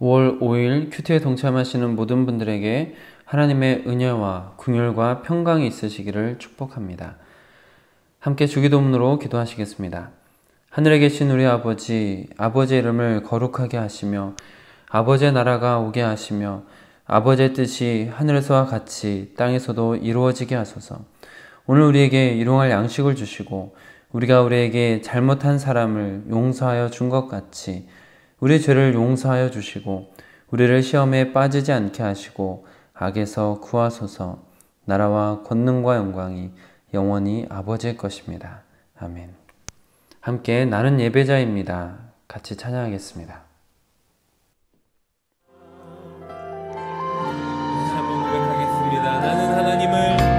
5월 5일 큐티에 동참하시는 모든 분들에게 하나님의 은혜와 긍휼과 평강이 있으시기를 축복합니다. 함께 주기도문으로 기도하시겠습니다. 하늘에 계신 우리 아버지, 아버지의 이름을 거룩하게 하시며 아버지의 나라가 오게 하시며 아버지의 뜻이 하늘에서와 같이 땅에서도 이루어지게 하소서. 오늘 우리에게 일용할 양식을 주시고 우리가 우리에게 잘못한 사람을 용서하여 준 것 같이 우리 죄를 용서하여 주시고 우리를 시험에 빠지지 않게 하시고 악에서 구하소서. 나라와 권능과 영광이 영원히 아버지의 것입니다. 아멘. 함께 나는 예배자입니다. 같이 찬양하겠습니다. 한번 고백하겠습니다. 나는 하나님을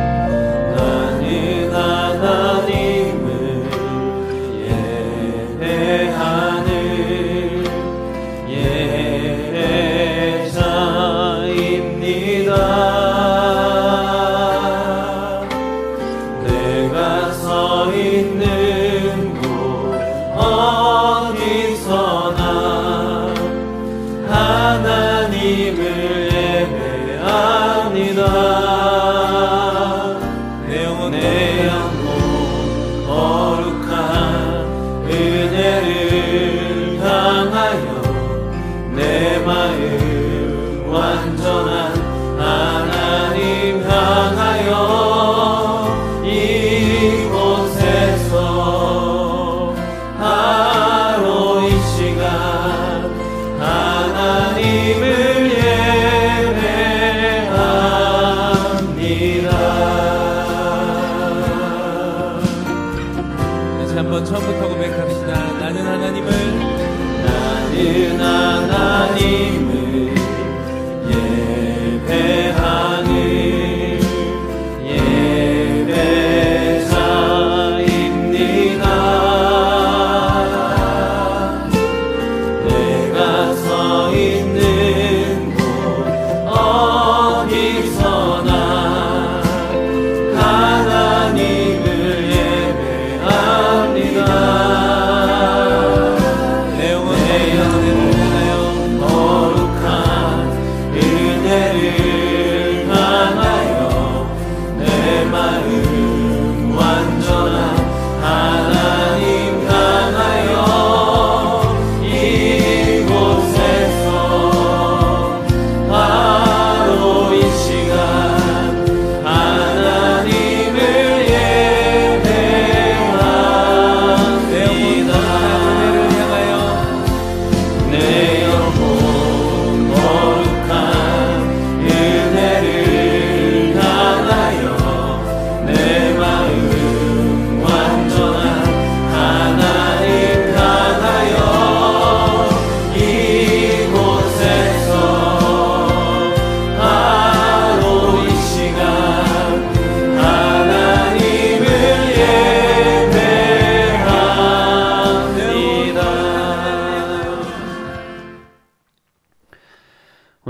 처음부터 고백합시다. 나는 하나님을 예배하는 예배자입니다. 내가 서 있는 곳 어디서나 하나님을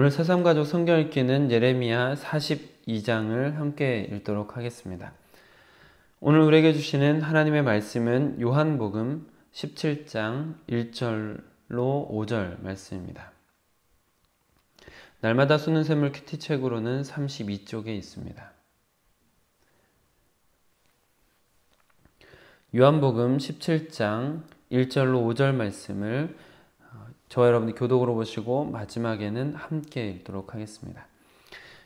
오늘 새삼가족 성경 읽기는 예레미야 42장을 함께 읽도록 하겠습니다. 오늘 우리에게 주시는 하나님의 말씀은 요한복음 17장 1절로 5절 말씀입니다. 날마다 쏘는 샘물 큐티책으로는 32쪽에 있습니다. 요한복음 17장 1절로 5절 말씀을 저와 여러분이 교독으로 보시고 마지막에는 함께 읽도록 하겠습니다.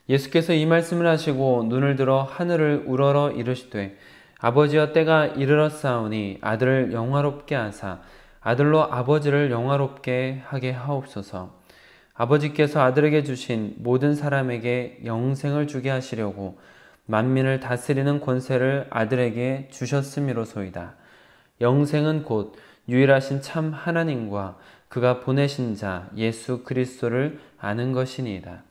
예수께서 이 말씀을 하시고 눈을 들어 하늘을 우러러 이르시되 아버지여 때가 이르렀사오니 아들을 영화롭게 하사 아들로 아버지를 영화롭게 하게 하옵소서. 아버지께서 아들에게 주신 모든 사람에게 영생을 주게 하시려고 만민을 다스리는 권세를 아들에게 주셨음이로소이다. 영생은 곧 유일하신 참 하나님과 그가 보내신 자 예수 그리스도를 아는 것이니이다.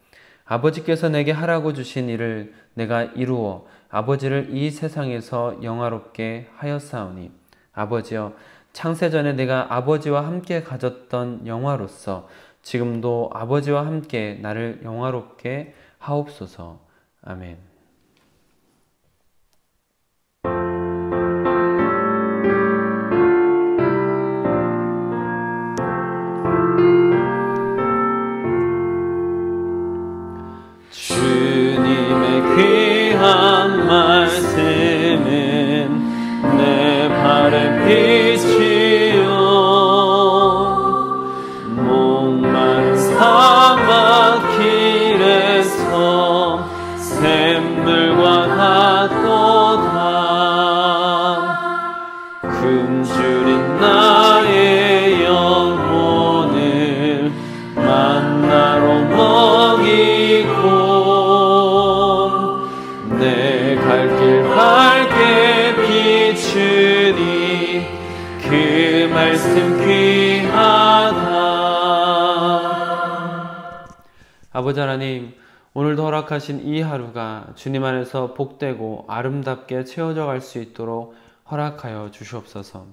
아버지께서 내게 하라고 주신 일을 내가 이루어 아버지를 이 세상에서 영화롭게 하였사오니 아버지여 창세전에 내가 아버지와 함께 가졌던 영화로서 지금도 아버지와 함께 나를 영화롭게 하옵소서. 아멘. 샘물과 같도다. 굶주린 나의 영혼을 만나로 먹이고 내 갈 길 밝게 비추니 그 말씀 귀하다. 아버지 하나님, 오늘도 허락하신 이 하루가 주님 안에서 복되고 아름답게 채워져 갈 수 있도록 허락하여 주시옵소서.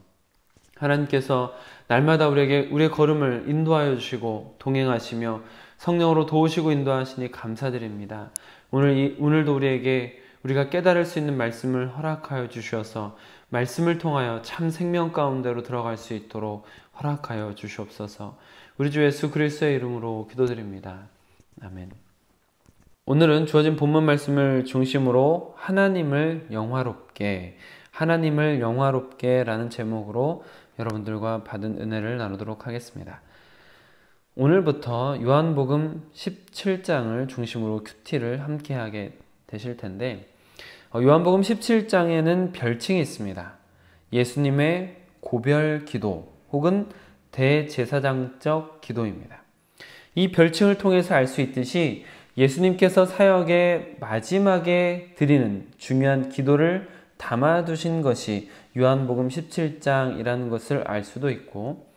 하나님께서 날마다 우리에게 우리의 걸음을 인도하여 주시고 동행하시며 성령으로 도우시고 인도하시니 감사드립니다. 오늘도 우리가 깨달을 수 있는 말씀을 허락하여 주셔서 말씀을 통하여 참 생명 가운데로 들어갈 수 있도록 허락하여 주시옵소서. 우리 주 예수 그리스도의 이름으로 기도드립니다. 아멘. 오늘은 주어진 본문 말씀을 중심으로 하나님을 영화롭게 라는 제목으로 여러분들과 받은 은혜를 나누도록 하겠습니다. 오늘부터 요한복음 17장을 중심으로 큐티를 함께하게 되실 텐데, 요한복음 17장에는 별칭이 있습니다. 예수님의 고별 기도 혹은 대제사장적 기도입니다. 이 별칭을 통해서 알 수 있듯이 예수님께서 사역의 마지막에 드리는 중요한 기도를 담아두신 것이 요한복음 17장이라는 것을 알 수도 있고,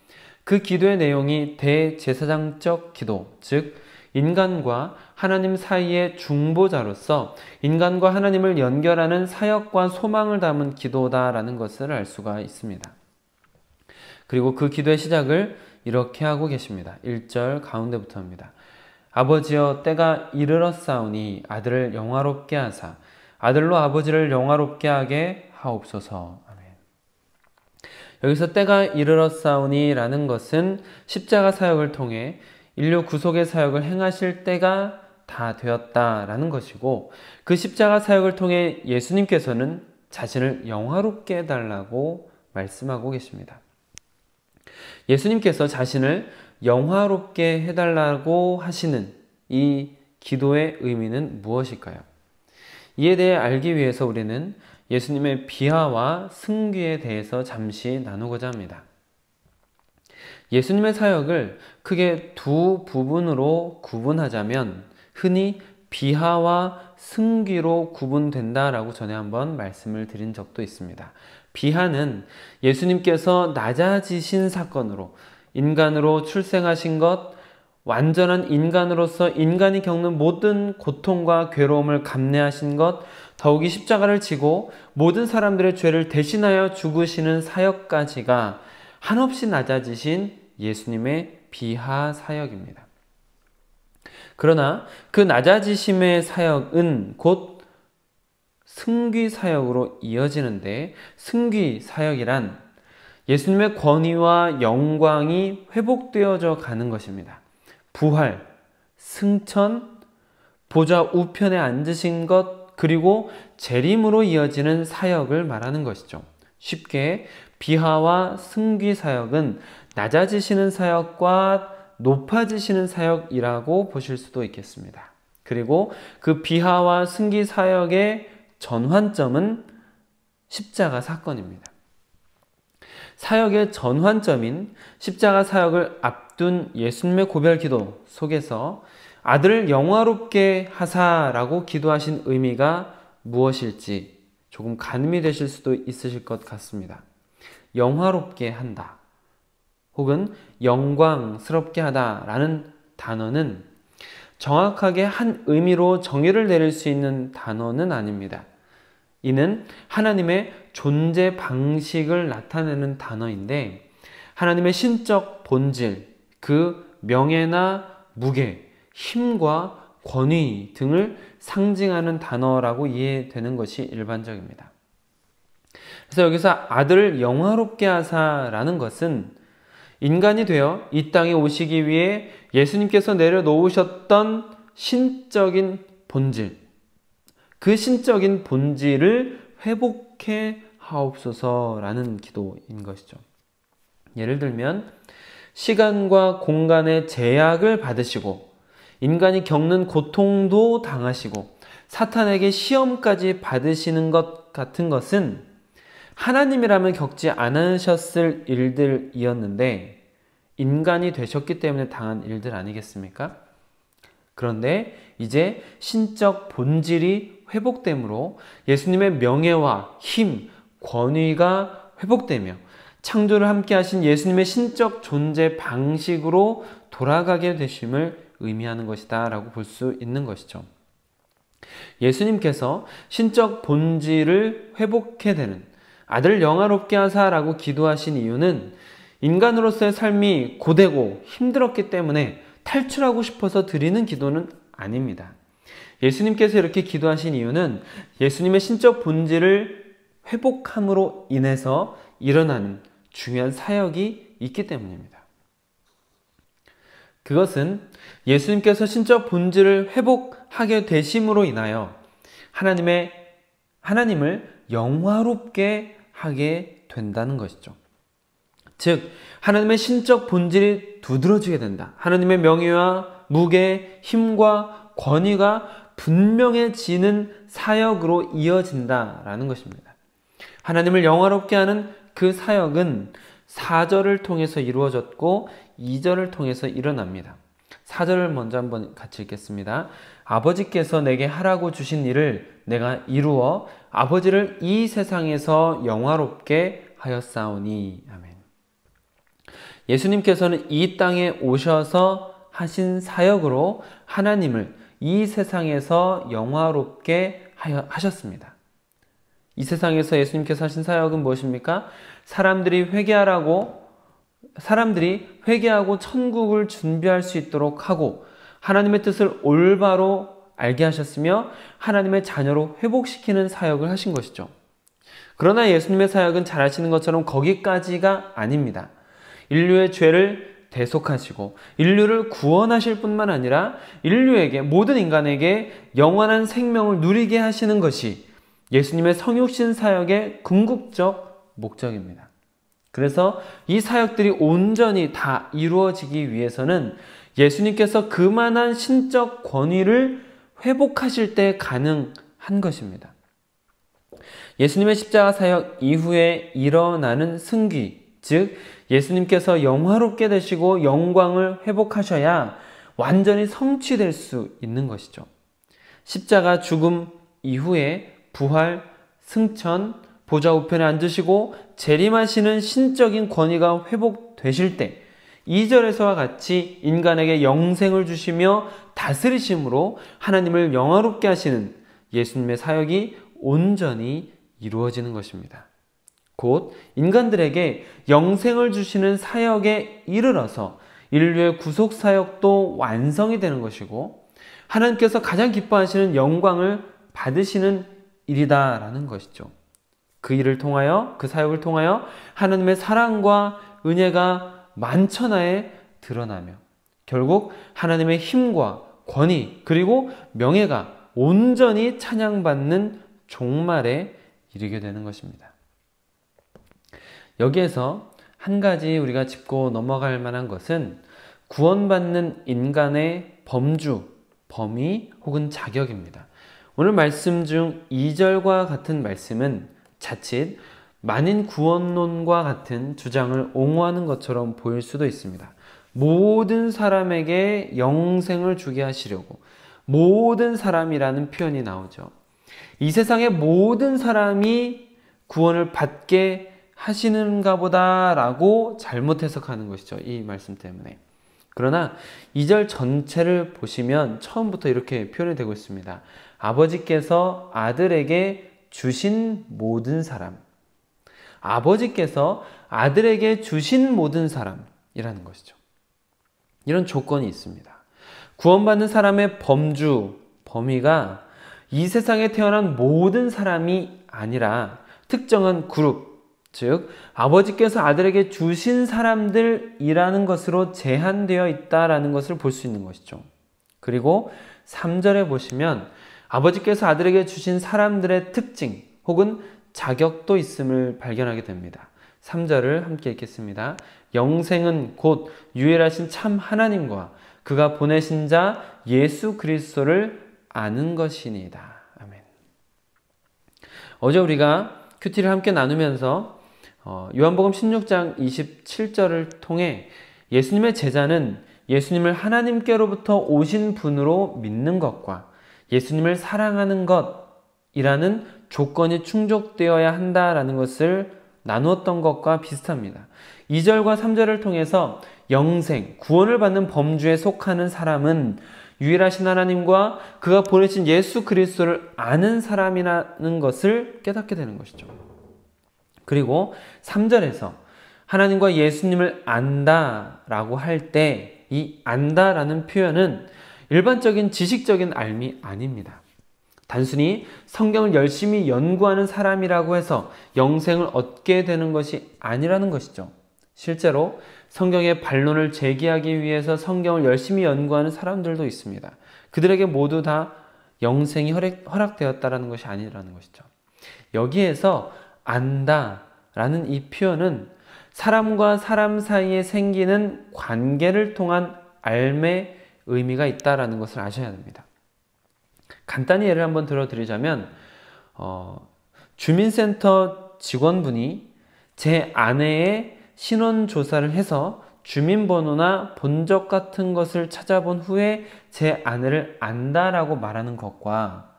그 기도의 내용이 대제사장적 기도, 즉 인간과 하나님 사이의 중보자로서 인간과 하나님을 연결하는 사역과 소망을 담은 기도다라는 것을 알 수가 있습니다. 그리고 그 기도의 시작을 이렇게 하고 계십니다. 1절 가운데부터입니다. 아버지여 때가 이르렀사오니 아들을 영화롭게 하사 아들로 아버지를 영화롭게 하게 하옵소서. 아멘. 여기서 때가 이르렀사오니 라는 것은 십자가 사역을 통해 인류 구속의 사역을 행하실 때가 다 되었다라는 것이고, 그 십자가 사역을 통해 예수님께서는 자신을 영화롭게 해달라고 말씀하고 계십니다. 예수님께서 자신을 영화롭게 해달라고 하시는 이 기도의 의미는 무엇일까요? 이에 대해 알기 위해서 우리는 예수님의 비하와 승귀에 대해서 잠시 나누고자 합니다. 예수님의 사역을 크게 두 부분으로 구분하자면 흔히 비하와 승귀로 구분된다라고 전에 한번 말씀을 드린 적도 있습니다. 비하는 예수님께서 낮아지신 사건으로 인간으로 출생하신 것, 완전한 인간으로서 인간이 겪는 모든 고통과 괴로움을 감내하신 것, 더욱이 십자가를 지고 모든 사람들의 죄를 대신하여 죽으시는 사역까지가 한없이 낮아지신 예수님의 비하 사역입니다. 그러나 그 낮아지심의 사역은 곧 승귀 사역으로 이어지는데, 승귀 사역이란 예수님의 권위와 영광이 회복되어져 가는 것입니다. 부활, 승천, 보좌 우편에 앉으신 것, 그리고 재림으로 이어지는 사역을 말하는 것이죠. 쉽게 비하와 승귀 사역은 낮아지시는 사역과 높아지시는 사역이라고 보실 수도 있겠습니다. 그리고 그 비하와 승귀 사역의 전환점은 십자가 사건입니다. 사역의 전환점인 십자가 사역을 앞둔 예수님의 고별 기도 속에서 아들을 영화롭게 하사라고 기도하신 의미가 무엇일지 조금 가늠이 되실 수도 있으실 것 같습니다. 영화롭게 한다 혹은 영광스럽게 하다라는 단어는 정확하게 한 의미로 정의를 내릴 수 있는 단어는 아닙니다. 이는 하나님의 존재 방식을 나타내는 단어인데, 하나님의 신적 본질, 그 명예나 무게, 힘과 권위 등을 상징하는 단어라고 이해되는 것이 일반적입니다. 그래서 여기서 아들을 영화롭게 하사라는 것은 인간이 되어 이 땅에 오시기 위해 예수님께서 내려놓으셨던 신적인 본질, 그 신적인 본질을 회복해 하옵소서라는 기도인 것이죠. 예를 들면 시간과 공간의 제약을 받으시고 인간이 겪는 고통도 당하시고 사탄에게 시험까지 받으시는 것 같은 것은 하나님이라면 겪지 않으셨을 일들이었는데 인간이 되셨기 때문에 당한 일들 아니겠습니까? 그런데 이제 신적 본질이 회복됨으로 예수님의 명예와 힘, 권위가 회복되며 창조를 함께 하신 예수님의 신적 존재 방식으로 돌아가게 되심을 의미하는 것이다 라고 볼 수 있는 것이죠. 예수님께서 신적 본질을 회복해 되는 아들을 영화롭게 하사라고 기도하신 이유는 인간으로서의 삶이 고되고 힘들었기 때문에 탈출하고 싶어서 드리는 기도는 아닙니다. 예수님께서 이렇게 기도하신 이유는 예수님의 신적 본질을 회복함으로 인해서 일어나는 중요한 사역이 있기 때문입니다. 그것은 예수님께서 신적 본질을 회복하게 되심으로 인하여 하나님을 영화롭게 하게 된다는 것이죠. 즉 하나님의 신적 본질이 두드러지게 된다. 하나님의 명예와 무게, 힘과 권위가 분명해지는 사역으로 이어진다라는 것입니다. 하나님을 영화롭게 하는 그 사역은 4절을 통해서 이루어졌고 2절을 통해서 일어납니다. 4절을 먼저 한번 같이 읽겠습니다. 아버지께서 내게 하라고 주신 일을 내가 이루어 아버지를 이 세상에서 영화롭게 하였사오니. 아멘. 예수님께서는 이 땅에 오셔서 하신 사역으로 하나님을 이 세상에서 영화롭게 하셨습니다. 이 세상에서 예수님께서 하신 사역은 무엇입니까? 사람들이 회개하고 천국을 준비할 수 있도록 하고 하나님의 뜻을 올바로 알게 하셨으며 하나님의 자녀로 회복시키는 사역을 하신 것이죠. 그러나 예수님의 사역은 잘 아시는 것처럼 거기까지가 아닙니다. 인류의 죄를 대속하시고 인류를 구원하실 뿐만 아니라 인류에게, 모든 인간에게 영원한 생명을 누리게 하시는 것이 예수님의 성육신 사역의 궁극적 목적입니다. 그래서 이 사역들이 온전히 다 이루어지기 위해서는 예수님께서 그만한 신적 권위를 회복하실 때 가능한 것입니다. 예수님의 십자가 사역 이후에 일어나는 승기, 즉 예수님께서 영화롭게 되시고 영광을 회복하셔야 완전히 성취될 수 있는 것이죠. 십자가 죽음 이후에 부활, 승천, 보좌 우편에 앉으시고 재림하시는 신적인 권위가 회복되실 때 2절에서와 같이 인간에게 영생을 주시며 다스리심으로 하나님을 영화롭게 하시는 예수님의 사역이 온전히 이루어지는 것입니다. 곧 인간들에게 영생을 주시는 사역에 이르러서 인류의 구속 사역도 완성이 되는 것이고 하나님께서 가장 기뻐하시는 영광을 받으시는 일이다라는 것이죠. 그 일을 통하여, 그 사역을 통하여 하나님의 사랑과 은혜가 만천하에 드러나며 결국 하나님의 힘과 권위 그리고 명예가 온전히 찬양받는 종말에 이르게 되는 것입니다. 여기에서 한 가지 우리가 짚고 넘어갈 만한 것은 구원받는 인간의 범위 혹은 자격입니다. 오늘 말씀 중 2절과 같은 말씀은 자칫 만인 구원론과 같은 주장을 옹호하는 것처럼 보일 수도 있습니다. 모든 사람에게 영생을 주게 하시려고 모든 사람이라는 표현이 나오죠. 이 세상의 모든 사람이 구원을 받게 하시는가 보다라고 잘못 해석하는 것이죠. 이 말씀 때문에. 그러나 2절 전체를 보시면 처음부터 이렇게 표현이 되고 있습니다. 아버지께서 아들에게 주신 모든 사람. 아버지께서 아들에게 주신 모든 사람이라는 것이죠. 이런 조건이 있습니다. 구원받는 사람의 범위가 이 세상에 태어난 모든 사람이 아니라 특정한 그룹, 즉 아버지께서 아들에게 주신 사람들이라는 것으로 제한되어 있다는 것을 볼 수 있는 것이죠. 그리고 3절에 보시면 아버지께서 아들에게 주신 사람들의 특징 혹은 자격도 있음을 발견하게 됩니다. 3절을 함께 읽겠습니다. 영생은 곧 유일하신 참 하나님과 그가 보내신 자 예수 그리스도를 아는 것이니이다. 어제 우리가 큐티를 함께 나누면서 요한복음 16장 27절을 통해 예수님의 제자는 예수님을 하나님께로부터 오신 분으로 믿는 것과 예수님을 사랑하는 것이라는 조건이 충족되어야 한다라는 것을 나누었던 것과 비슷합니다. 2절과 3절을 통해서 영생, 구원을 받는 범주에 속하는 사람은 유일하신 하나님과 그가 보내신 예수 그리스도를 아는 사람이라는 것을 깨닫게 되는 것이죠. 그리고 3절에서 하나님과 예수님을 안다라고 할 때 이 안다라는 표현은 일반적인 지식적인 알미 아닙니다. 단순히 성경을 열심히 연구하는 사람이라고 해서 영생을 얻게 되는 것이 아니라는 것이죠. 실제로 성경의 반론을 제기하기 위해서 성경을 열심히 연구하는 사람들도 있습니다. 그들에게 모두 다 영생이 허락되었다라는 것이 아니라는 것이죠. 여기에서 안다라는 이 표현은 사람과 사람 사이에 생기는 관계를 통한 알의 의미가 있다라는 것을 아셔야 됩니다. 간단히 예를 한번 들어드리자면 주민센터 직원분이 제 아내의 신원조사를 해서 주민번호나 본적 같은 것을 찾아본 후에 제 아내를 안다라고 말하는 것과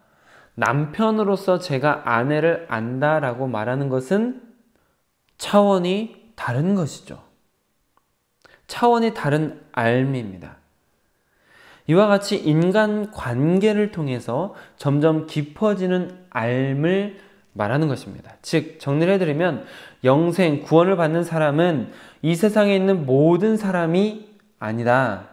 남편으로서 제가 아내를 안다라고 말하는 것은 차원이 다른 것이죠. 차원이 다른 알미입니다. 이와 같이 인간 관계를 통해서 점점 깊어지는 알을 말하는 것입니다. 즉 정리를 해드리면 영생, 구원을 받는 사람은 이 세상에 있는 모든 사람이 아니다.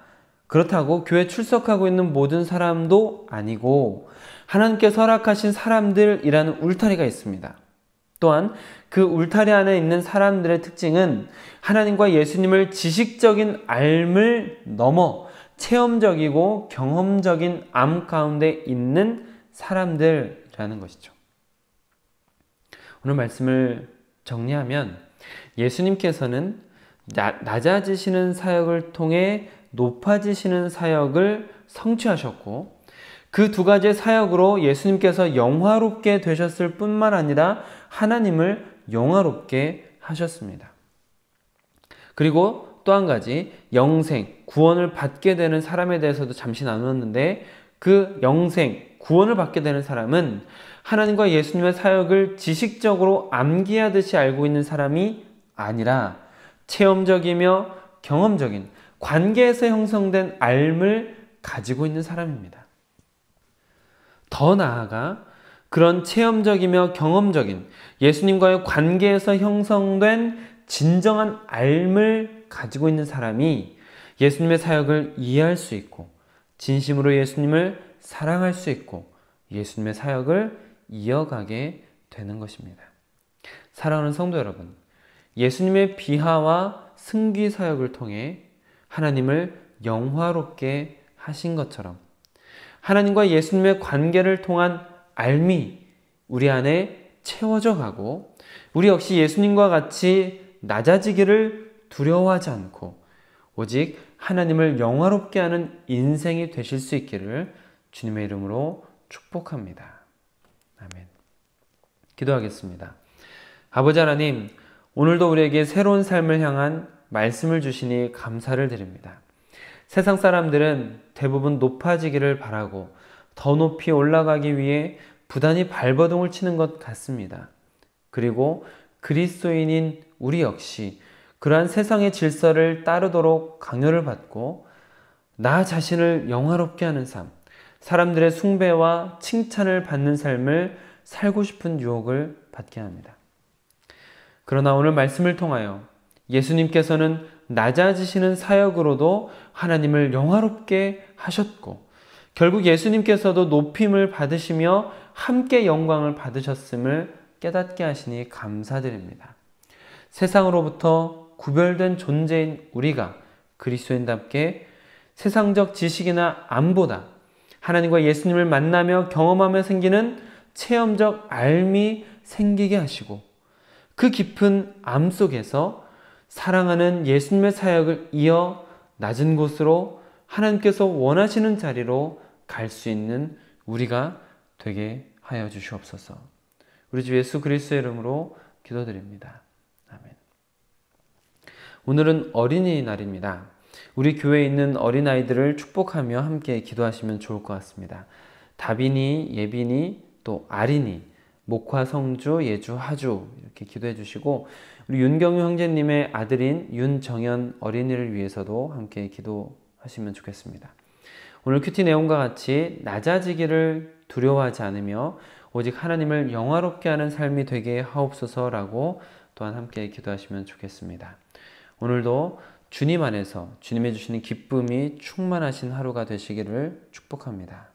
그렇다고 교회 출석하고 있는 모든 사람도 아니고 하나님께서 허락하신 사람들이라는 울타리가 있습니다. 또한 그 울타리 안에 있는 사람들의 특징은 하나님과 예수님을 지식적인 알을 넘어 체험적이고 경험적인 암 가운데 있는 사람들이라는 것이죠. 오늘 말씀을 정리하면 예수님께서는 낮아지시는 사역을 통해 높아지시는 사역을 성취하셨고 그 두 가지의 사역으로 예수님께서 영화롭게 되셨을 뿐만 아니라 하나님을 영화롭게 하셨습니다. 그리고 또 한 가지 영생, 구원을 받게 되는 사람에 대해서도 잠시 나누었는데 그 영생, 구원을 받게 되는 사람은 하나님과 예수님의 사역을 지식적으로 암기하듯이 알고 있는 사람이 아니라 체험적이며 경험적인 관계에서 형성된 알을 가지고 있는 사람입니다. 더 나아가 그런 체험적이며 경험적인 예수님과의 관계에서 형성된 진정한 알을 가지고 있는 사람이 예수님의 사역을 이해할 수 있고 진심으로 예수님을 사랑할 수 있고 예수님의 사역을 이어가게 되는 것입니다. 사랑하는 성도 여러분, 예수님의 비하와 승귀 사역을 통해 하나님을 영화롭게 하신 것처럼 하나님과 예수님의 관계를 통한 알미 우리 안에 채워져 가고 우리 역시 예수님과 같이 낮아지기를 두려워하지 않고 오직 하나님을 영화롭게 하는 인생이 되실 수 있기를 주님의 이름으로 축복합니다. 아멘. 기도하겠습니다. 아버지 하나님, 오늘도 우리에게 새로운 삶을 향한 말씀을 주시니 감사를 드립니다. 세상 사람들은 대부분 높아지기를 바라고 더 높이 올라가기 위해 부단히 발버둥을 치는 것 같습니다. 그리고 그리스도인인 우리 역시 그러한 세상의 질서를 따르도록 강요를 받고 나 자신을 영화롭게 하는 삶, 사람들의 숭배와 칭찬을 받는 삶을 살고 싶은 유혹을 받게 합니다. 그러나 오늘 말씀을 통하여 예수님께서는 낮아지시는 사역으로도 하나님을 영화롭게 하셨고 결국 예수님께서도 높임을 받으시며 함께 영광을 받으셨음을 깨닫게 하시니 감사드립니다. 세상으로부터 구별된 존재인 우리가 그리스도인답게 세상적 지식이나 암보다 하나님과 예수님을 만나며 경험하며 생기는 체험적 알미 생기게 하시고 그 깊은 암 속에서 사랑하는 예수님의 사역을 이어 낮은 곳으로 하나님께서 원하시는 자리로 갈 수 있는 우리가 되게 하여 주시옵소서. 우리 주 예수 그리스도의 이름으로 기도드립니다. 아멘. 오늘은 어린이날입니다. 우리 교회에 있는 어린아이들을 축복하며 함께 기도하시면 좋을 것 같습니다. 다빈이, 예빈이, 또 아린이, 목화, 성주, 예주, 하주 이렇게 기도해 주시고 우리 윤경유 형제님의 아들인 윤정현 어린이를 위해서도 함께 기도하시면 좋겠습니다. 오늘 큐티 내용과 같이 낮아지기를 두려워하지 않으며 오직 하나님을 영화롭게 하는 삶이 되게 하옵소서라고 또한 함께 기도하시면 좋겠습니다. 오늘도 주님 안에서 주님이 주시는 기쁨이 충만하신 하루가 되시기를 축복합니다.